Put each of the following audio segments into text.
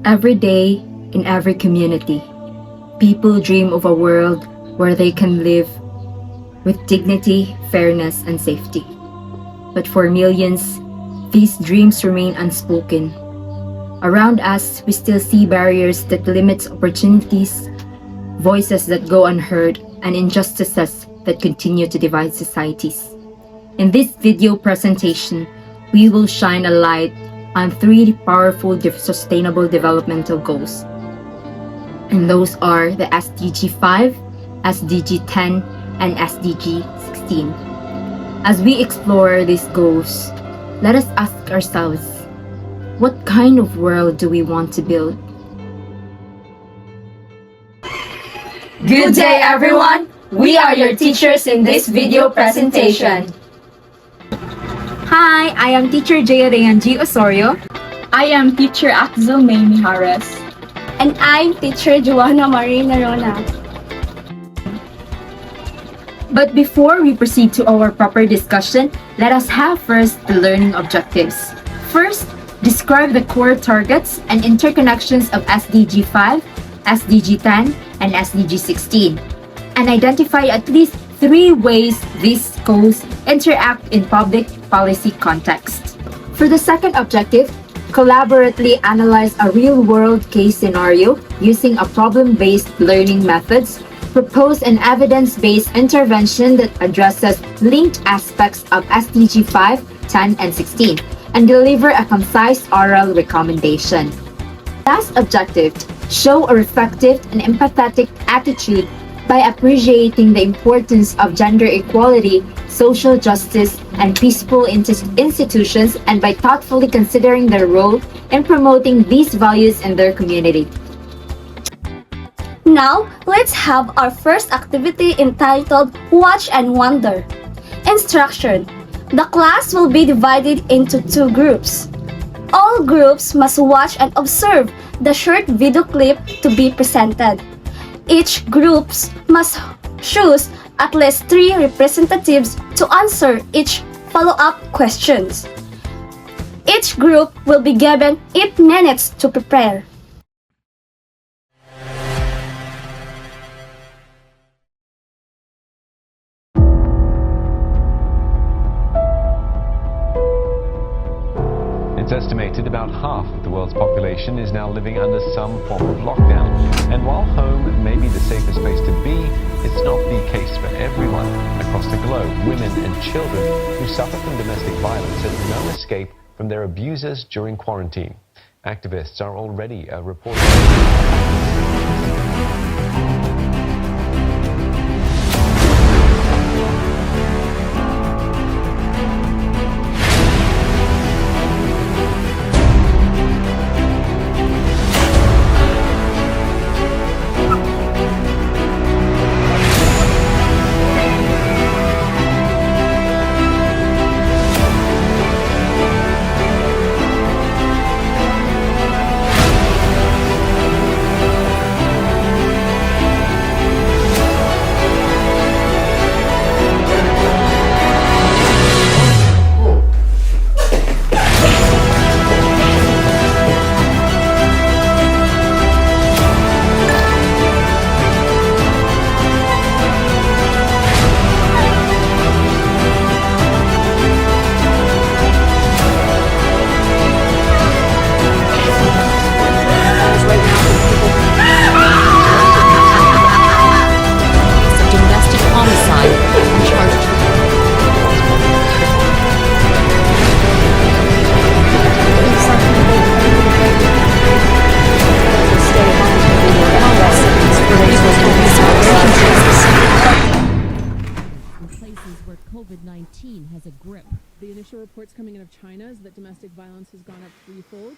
Every day, in every community, people dream of a world where they can live with dignity, fairness, and safety. But for millions, these dreams remain unspoken. Around us, we still see barriers that limit opportunities, voices that go unheard, and injustices that continue to divide societies. In this video presentation, we will shine a light on three powerful sustainable developmental goals. And those are the SDG 5, SDG 10, and SDG 16. As we explore these goals, let us ask ourselves, what kind of world do we want to build? Good day, everyone! We are your teachers in this video presentation. Hi, I am teacher Jaya G. Osorio. I am teacher Axel May Mijares. And I'm teacher Joanna Marie Narona. But before we proceed to our proper discussion, let us have first the learning objectives. First, describe the core targets and interconnections of SDG 5, SDG 10, and SDG 16, and identify at least 3 ways these goals interact in public policy context. For the second objective, collaboratively analyze a real-world case scenario using a problem-based learning methods. Propose an evidence-based intervention that addresses linked aspects of SDG 5, 10, and 16, and deliver a concise oral recommendation. Last objective, show a reflective and empathetic attitude by appreciating the importance of gender equality, social justice, and peaceful institutions, and by thoughtfully considering their role in promoting these values in their community. Now, let's have our first activity entitled Watch and Wonder. Instruction. The class will be divided into 2 groups. All groups must watch and observe the short video clip to be presented. Each group must choose at least 3 representatives to answer each follow-up questions. Each group will be given 8 minutes to prepare. It's estimated about half of the world's population is now living under some form of lockdown. And while home may be the safest place to be, it's not the case for everyone. Across the globe, women and children who suffer from domestic violence have no escape from their abusers during quarantine. Activists are already reporting. COVID-19 has a grip. The initial reports coming in of China is that domestic violence has gone up threefold.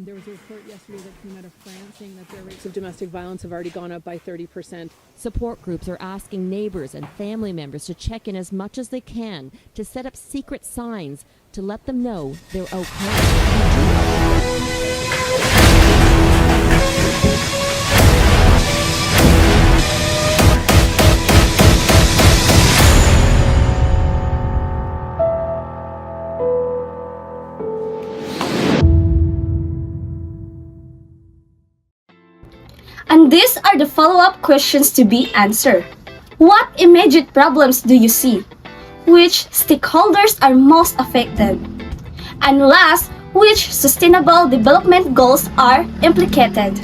There was a report yesterday that came out of France saying that their rates of domestic violence have already gone up by 30%. Support groups are asking neighbors and family members to check in as much as they can to set up secret signs to let them know they're okay. These are the follow-up questions to be answered. What immediate problems do you see? Which stakeholders are most affected? And last, which sustainable development goals are implicated?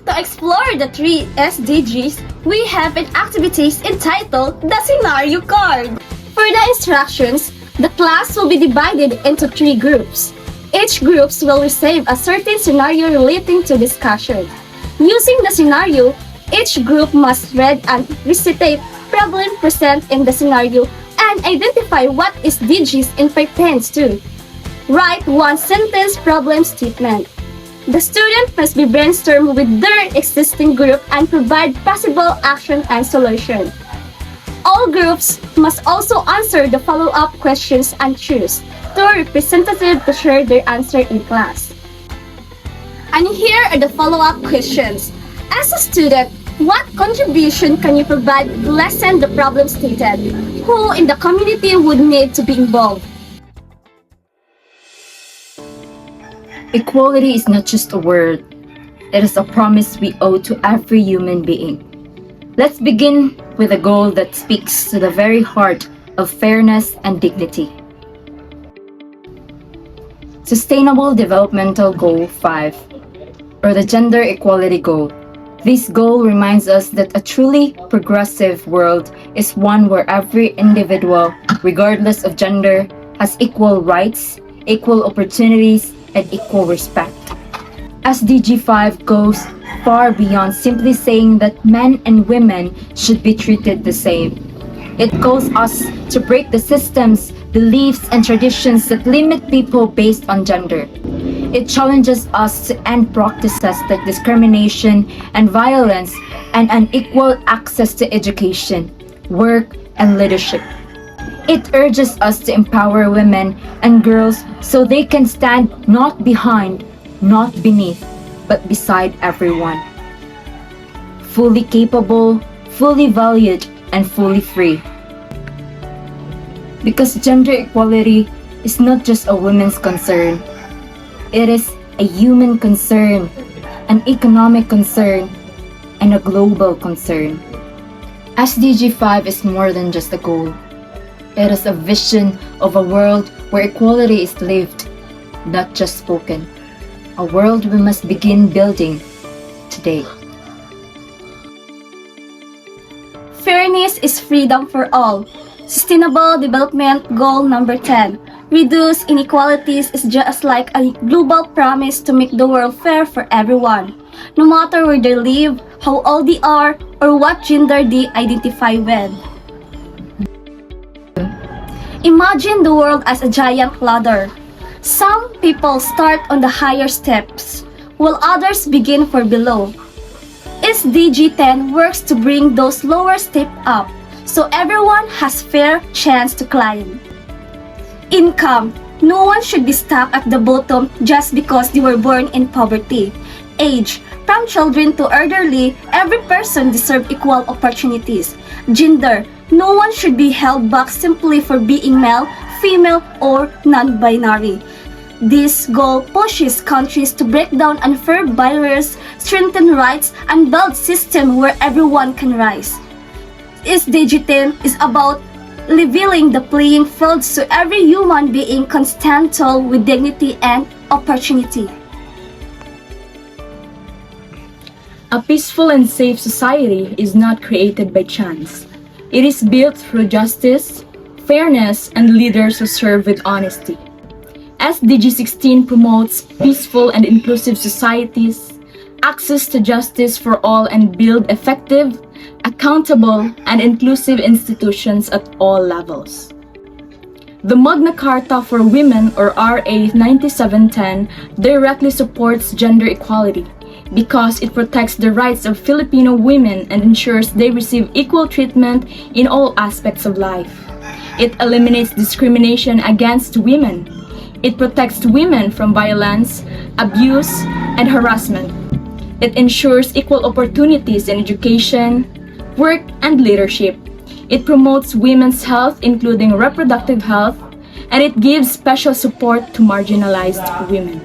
To explore the 3 SDGs, we have an activities entitled the Scenario Card. For the instructions, the class will be divided into 3 groups. Each group will receive a certain scenario relating to discussion. Using the scenario, each group must read and recitate problem present in the scenario and identify what SDGs it pertains to. Write 1-sentence problem statement. The student must be brainstormed with their existing group and provide possible action and solution. All groups must also answer the follow-up questions and choose 2 representatives to share their answer in class. And here are the follow-up questions. As a student, what contribution can you provide to lessen the problem stated? Who in the community would need to be involved? Equality is not just a word. It is a promise we owe to every human being. Let's begin with a goal that speaks to the very heart of fairness and dignity. Sustainable Developmental Goal 5, or the Gender Equality Goal. This goal reminds us that a truly progressive world is one where every individual, regardless of gender, has equal rights, equal opportunities, and equal respect. SDG 5 goes far beyond simply saying that men and women should be treated the same. It calls us to break the systems, beliefs, and traditions that limit people based on gender. It challenges us to end practices like discrimination and violence and unequal access to education, work, and leadership. It urges us to empower women and girls so they can stand not behind, not beneath, but beside everyone. Fully capable, fully valued, and fully free. Because gender equality is not just a women's concern. It is a human concern, an economic concern, and a global concern. SDG 5 is more than just a goal. It is a vision of a world where equality is lived, not just spoken. A world we must begin building today. Fairness is freedom for all. Sustainable Development Goal number 10. Reduce inequalities is just like a global promise to make the world fair for everyone, no matter where they live, how old they are, or what gender they identify with. Imagine the world as a giant ladder. Some people start on the higher steps, while others begin from below. SDG 10 works to bring those lower steps up, so everyone has fair chance to climb. Income. No one should be stuck at the bottom just because they were born in poverty. Age. From children to elderly, every person deserves equal opportunities. Gender. No one should be held back simply for being male, female, or non-binary. This goal pushes countries to break down unfair barriers, strengthen rights, and build systems where everyone can rise. SDG 10 is about leveling the playing field so every human being can stand tall with dignity and opportunity. A peaceful and safe society is not created by chance. It is built through justice, fairness, and leaders who serve with honesty. SDG 16 promotes peaceful and inclusive societies, access to justice for all, and build effective, accountable, and inclusive institutions at all levels. The Magna Carta for Women, or RA 9710, directly supports gender equality because it protects the rights of Filipino women and ensures they receive equal treatment in all aspects of life. It eliminates discrimination against women. It protects women from violence, abuse, and harassment. It ensures equal opportunities in education, work, and leadership. It promotes women's health, including reproductive health, and it gives special support to marginalized women.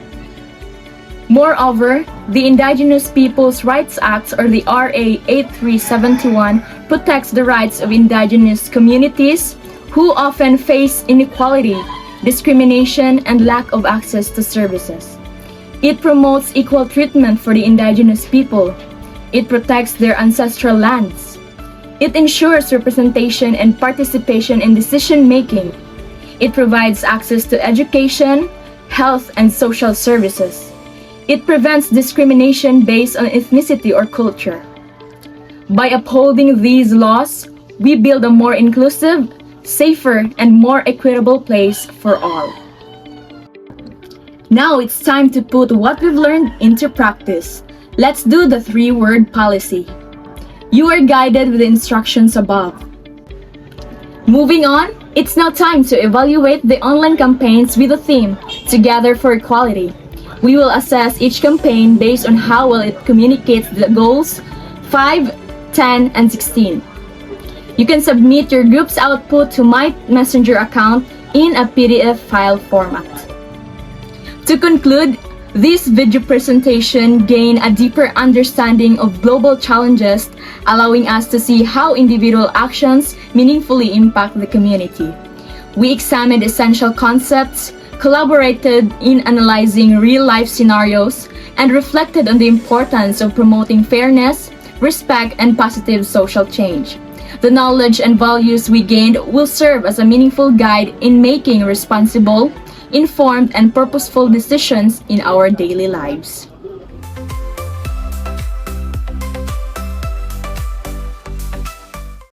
Moreover, the Indigenous Peoples' Rights Act, or the RA 8371, protects the rights of indigenous communities who often face inequality, discrimination, and lack of access to services. It promotes equal treatment for the indigenous people. It protects their ancestral lands. It ensures representation and participation in decision-making. It provides access to education, health, and social services. It prevents discrimination based on ethnicity or culture. By upholding these laws, we build a more inclusive, safer, and more equitable place for all. Now it's time to put what we've learned into practice. Let's do the 3-word policy. You are guided with the instructions above. Moving on, it's now time to evaluate the online campaigns with the theme, Together for Equality. We will assess each campaign based on how well it communicates the goals 5, 10, and 16. You can submit your group's output to my Messenger account in a PDF file format. To conclude, this video presentation gained a deeper understanding of global challenges, allowing us to see how individual actions meaningfully impact the community. We examined essential concepts, collaborated in analyzing real-life scenarios, and reflected on the importance of promoting fairness, respect, and positive social change. The knowledge and values we gained will serve as a meaningful guide in making responsible, informed, and purposeful decisions in our daily lives.